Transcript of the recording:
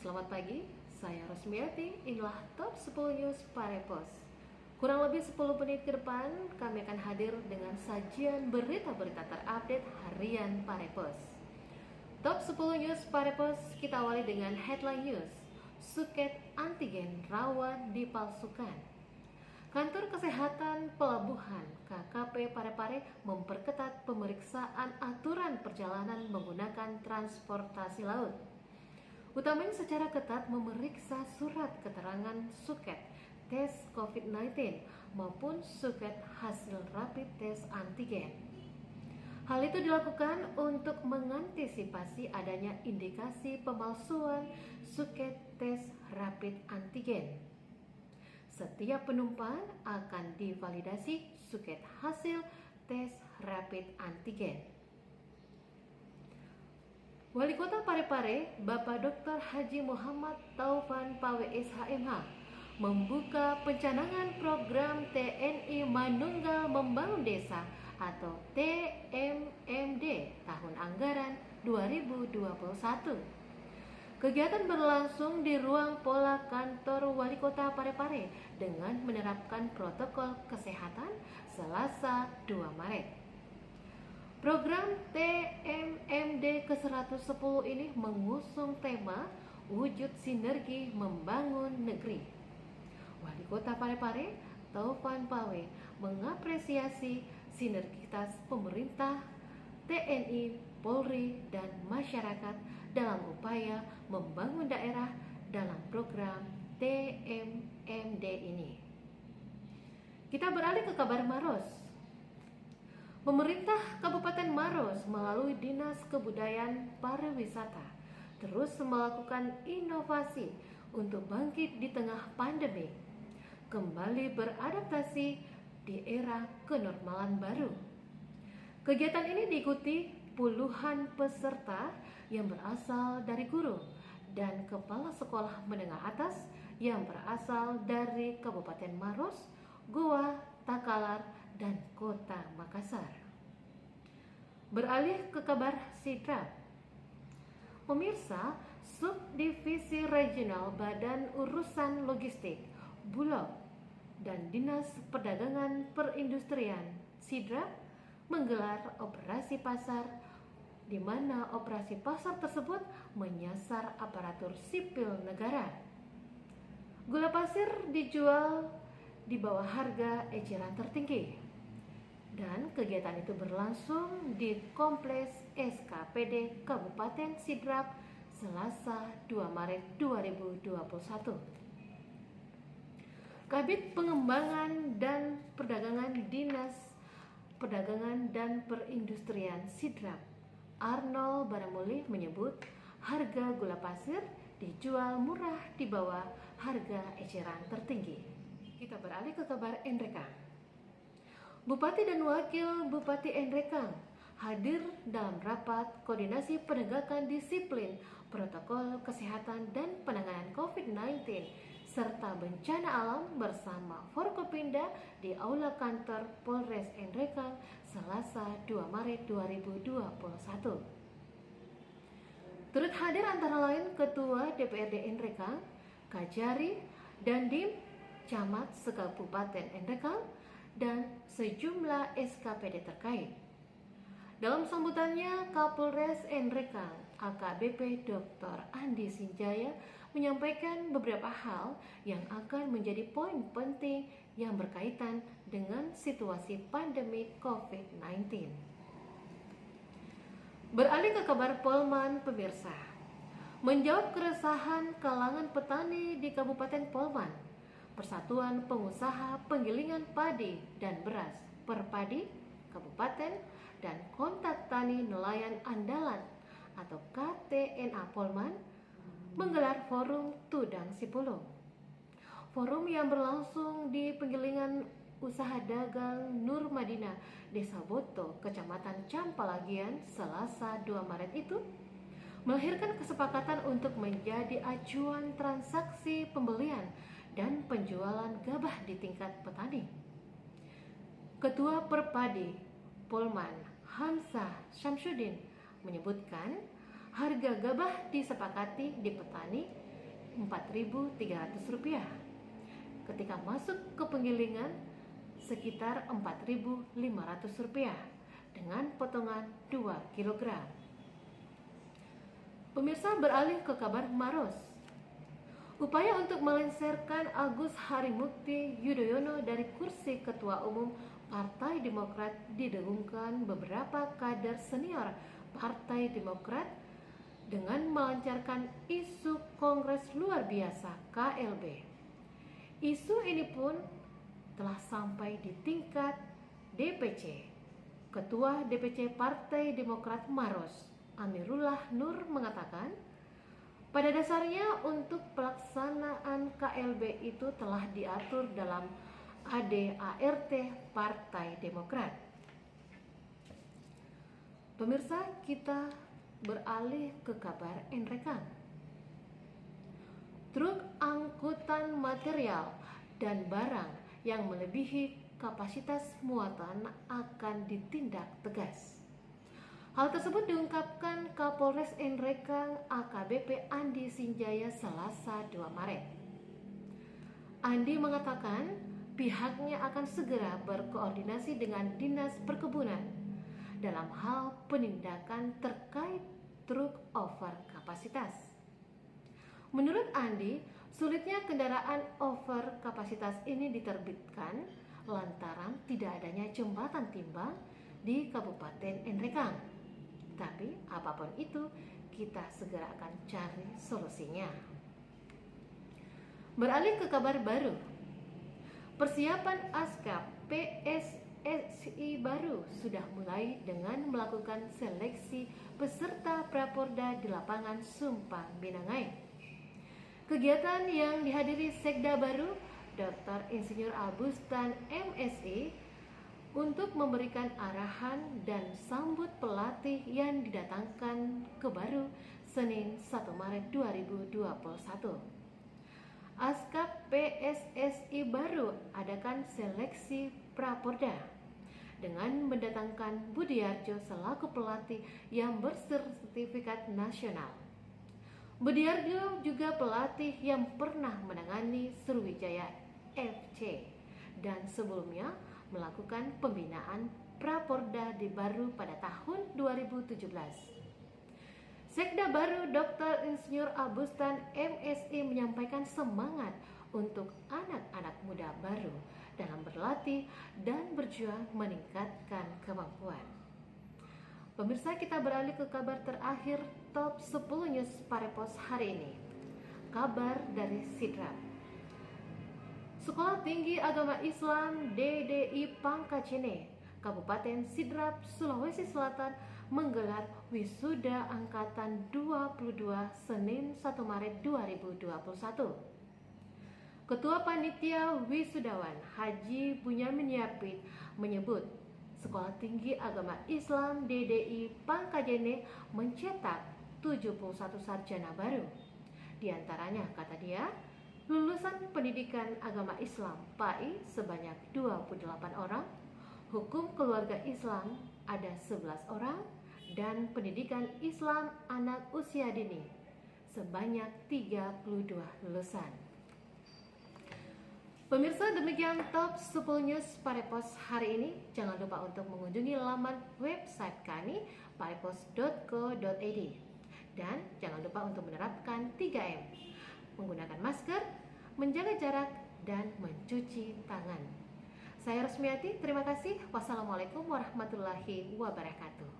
Selamat pagi, saya Rosmiati, inilah Top 10 News Parepos. Kurang lebih 10 menit ke depan, kami akan hadir dengan sajian berita-berita terupdate harian Parepos. Top 10 News Parepos kita awali dengan headline news. Suket antigen rawan dipalsukan. Kantor Kesehatan Pelabuhan KKP Parepare memperketat pemeriksaan aturan perjalanan menggunakan transportasi laut. Utamanya secara ketat memeriksa surat keterangan suket tes COVID-19 maupun suket hasil rapid test antigen. Hal itu dilakukan untuk mengantisipasi adanya indikasi pemalsuan suket tes rapid antigen. Setiap penumpang akan divalidasi suket hasil tes rapid antigen. Wali Kota Parepare, Bapak Dr. Haji Muhammad Taufan Pawe SHMH, membuka pencanangan program TNI Manunggal Membangun Desa atau TMMD tahun anggaran 2021. Kegiatan berlangsung di ruang pola kantor Wali Kota Parepare dengan menerapkan protokol kesehatan Selasa 2 Maret. Program TMMD ke-110 ini mengusung tema wujud sinergi membangun negeri. Wali Kota Parepare, Taufan Pawe, mengapresiasi sinergitas pemerintah, TNI, Polri, dan masyarakat dalam upaya membangun daerah dalam program TMMD ini. Kita beralih ke kabar Maros. Pemerintah Kabupaten Maros melalui Dinas Kebudayaan Pariwisata terus melakukan inovasi untuk bangkit di tengah pandemi, kembali beradaptasi di era kenormalan baru. Kegiatan ini diikuti puluhan peserta yang berasal dari guru dan kepala sekolah menengah atas yang berasal dari Kabupaten Maros, Goa, Takalar, dan Kota Makassar. Beralih ke kabar Sidrap. Pemirsa, Subdivisi Regional Badan Urusan Logistik, Bulog, dan Dinas Perdagangan Perindustrian Sidrap menggelar operasi pasar di mana operasi pasar tersebut menyasar aparatur sipil negara. Gula pasir dijual di bawah harga eceran tertinggi. Dan kegiatan itu berlangsung di Kompleks SKPD Kabupaten Sidrap Selasa 2 Maret 2021. Kabid Pengembangan dan Perdagangan Dinas Perdagangan dan Perindustrian Sidrap, Arnold Baramuli, menyebut harga gula pasir dijual murah di bawah harga eceran tertinggi. Kita beralih ke kabar Enrekang. Bupati dan Wakil Bupati Enrekang hadir dalam rapat koordinasi penegakan disiplin protokol kesehatan dan penanganan COVID-19 serta bencana alam bersama Forkopimda di Aula Kantor Polres Enrekang Selasa 2 Maret 2021. Turut hadir antara lain Ketua DPRD Enrekang, Kajari, Dandim, Camat Sekabupaten Enrekang, dan sejumlah SKPD terkait. Dalam sambutannya, Kapolres Enrekang AKBP Dr. Andi Sinjaya menyampaikan beberapa hal yang akan menjadi poin penting yang berkaitan dengan situasi pandemi COVID-19. Beralih ke kabar Polman, pemirsa. Menjawab keresahan kalangan petani di Kabupaten Polman, Persatuan Pengusaha Penggilingan Padi dan Beras Perpadi Kabupaten dan Kontak Tani Nelayan Andalan atau KTNA Polman menggelar forum Tudang Sipulung. Forum yang berlangsung di Penggilingan Usaha Dagang Nur Madinah, Desa Boto, Kecamatan Campalagian, Selasa 2 Maret itu melahirkan kesepakatan untuk menjadi acuan transaksi pembelian dan penjualan gabah di tingkat petani. Ketua Perpadi Polman Hamzah Syamsuddin menyebutkan Harga gabah disepakati di petani Rp4.300. Ketika masuk ke penggilingan sekitar Rp4.500 dengan potongan 2 kg. Pemirsa, beralih ke kabar Maros. Upaya untuk melengsarkan Agus Harimukti Yudhoyono dari kursi Ketua Umum Partai Demokrat didengungkan beberapa kader senior Partai Demokrat dengan melancarkan isu Kongres Luar Biasa KLB. Isu ini pun telah sampai di tingkat DPC. Ketua DPC Partai Demokrat Maros, Amirullah Nur, mengatakan pada dasarnya untuk pelaksanaan KLB itu telah diatur dalam ADART Partai Demokrat. Pemirsa, kita beralih ke kabar Enrekang. Truk angkutan material dan barang yang melebihi kapasitas muatan akan ditindak tegas. Hal tersebut diungkapkan Kapolres Enrekang AKBP Andi Sinjaya Selasa 2 Maret. Andi mengatakan pihaknya akan segera berkoordinasi dengan Dinas Perkebunan dalam hal penindakan terkait truk over kapasitas. Menurut Andi, sulitnya kendaraan over kapasitas ini diterbitkan lantaran tidak adanya jembatan timbang di Kabupaten Enrekang. Tapi apapun itu, kita segera akan cari solusinya. Beralih ke kabar baru. Persiapan Askap PSSI baru sudah mulai dengan melakukan seleksi peserta Praporda di lapangan Sumpang Binangai. Kegiatan yang dihadiri Sekda baru Dr. Insinyur Abustan MSI untuk memberikan arahan dan sambut pelatih yang didatangkan ke Baru Senin 1 Maret 2021. Askap PSSI Baru adakan seleksi Praporda dengan mendatangkan Budiarjo selaku pelatih yang bersertifikat nasional. Budiarjo juga pelatih yang pernah menangani Sriwijaya FC dan sebelumnya melakukan pembinaan Praporda di Baru pada tahun 2017. Sekda Baru Dr. Insinyur Abustan MSI menyampaikan semangat untuk anak-anak muda Baru dalam berlatih dan berjuang meningkatkan kemampuan. Pemirsa, kita beralih ke kabar terakhir top 10 news Parepos hari ini. Kabar dari Sidrap. Sekolah Tinggi Agama Islam DDI Pangkacene, Kabupaten Sidrap, Sulawesi Selatan menggelar wisuda angkatan 22 Senin 1 Maret 2021. Ketua Panitia Wisudawan Haji Bunyamin Yapit menyebut Sekolah Tinggi Agama Islam DDI Pangkacene mencetak 71 sarjana baru. Di antaranya, kata dia, lulusan pendidikan agama Islam PAI sebanyak 28 orang, hukum keluarga Islam ada 11 orang, dan pendidikan Islam anak usia dini sebanyak 32 lulusan. Pemirsa, demikian top 10 news Parepos hari ini. Jangan lupa untuk mengunjungi laman website kami parepos.co.id, dan jangan lupa untuk menerapkan 3M, menggunakan masker, menjaga jarak, dan mencuci tangan. Saya Rosmiati, terima kasih. Wassalamualaikum warahmatullahi wabarakatuh.